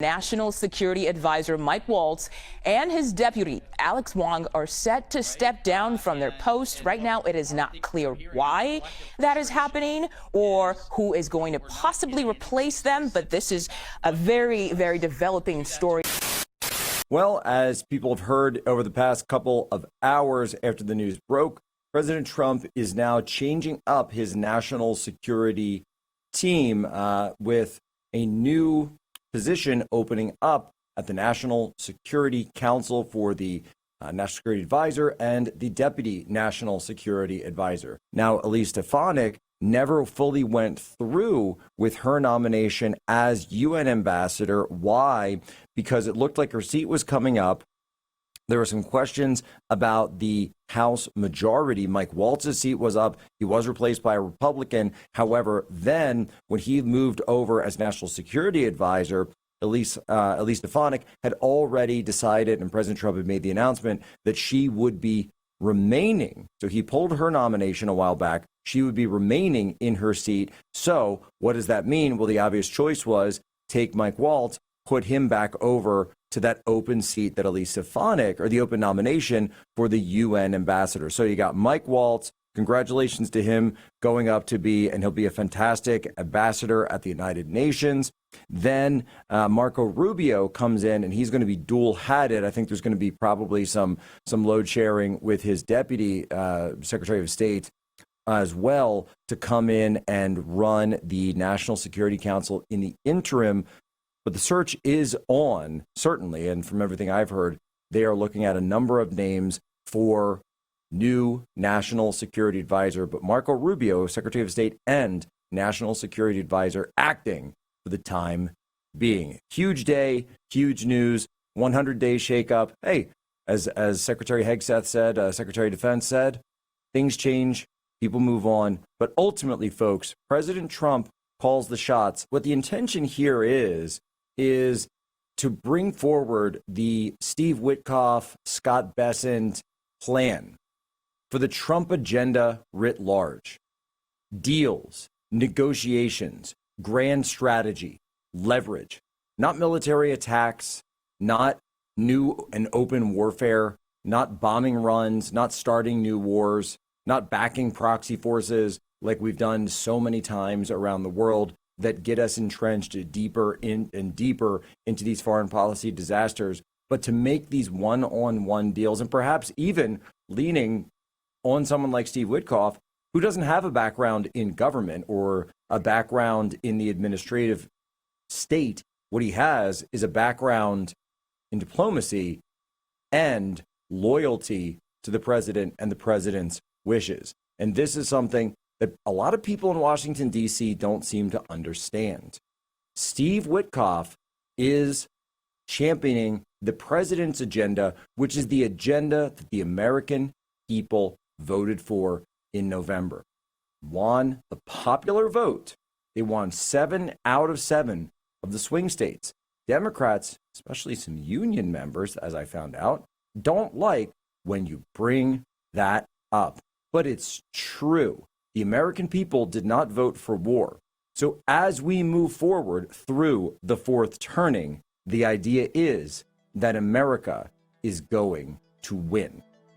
National Security Advisor Mike Waltz and his deputy, Alex Wong, are set to step down from their post. Right now, it is not clear why that is happening or who is going to possibly replace them, but this is a very, very developing story. Well, as people have heard over the past couple of hours after the news broke, President Trump is now changing up his national security team with a new position opening up at the National Security Council for the National Security Advisor and the Deputy National Security Advisor. Now, Elise Stefanik never fully went through with her nomination as UN ambassador. Why? Because it looked like her seat was coming up. There were some questions about the House majority. Mike Waltz's seat was up. He was replaced by a Republican. However, then when he moved over as National Security Advisor, Elise Stefanik had already decided, and President Trump had made the announcement, that she would be remaining. So he pulled her nomination a while back. She would be remaining in her seat. So what does that mean? Well, the obvious choice was take Mike Waltz, put him back over to that open seat that Elise Stefanik, or the open nomination for the UN ambassador. So you got Mike Waltz. Congratulations to him going up to be, and he'll be a fantastic ambassador at the United Nations. Then Marco Rubio comes in, and he's going to be dual-hatted. I think there's going to be probably some load sharing with his deputy Secretary of State as well to come in and run the National Security Council in the interim. But the search is on, certainly, and from everything I've heard, they are looking at a number of names for new National Security Advisor. But Marco Rubio, Secretary of State and National Security Advisor, acting for the time being. Huge day, huge news, 100-day shakeup. Hey, as Secretary Hegseth said, Secretary of Defense said, things change, people move on. But ultimately, folks, President Trump calls the shots. What the intention here is to bring forward the Steve Witkoff, Scott Bessent plan for the Trump agenda writ large. Deals, negotiations, grand strategy, leverage, not military attacks, not new and open warfare, not bombing runs, not starting new wars, not backing proxy forces like we've done so many times around the world that get us entrenched deeper and deeper into these foreign policy disasters, but to make these one-on-one deals, and perhaps even leaning on someone like Steve Witkoff, who doesn't have a background in government or a background in the administrative state. What he has is a background in diplomacy and loyalty to the president and the president's wishes. And this is something that a lot of people in Washington, D.C. don't seem to understand. Steve Witkoff is championing the president's agenda, which is the agenda that the American people voted for in November. Won the popular vote. They won 7 out of 7 of the swing states. Democrats, especially some union members, as I found out, don't like when you bring that up. But it's true. The American people did not vote for war. So as we move forward through the fourth turning, the idea is that America is going to win.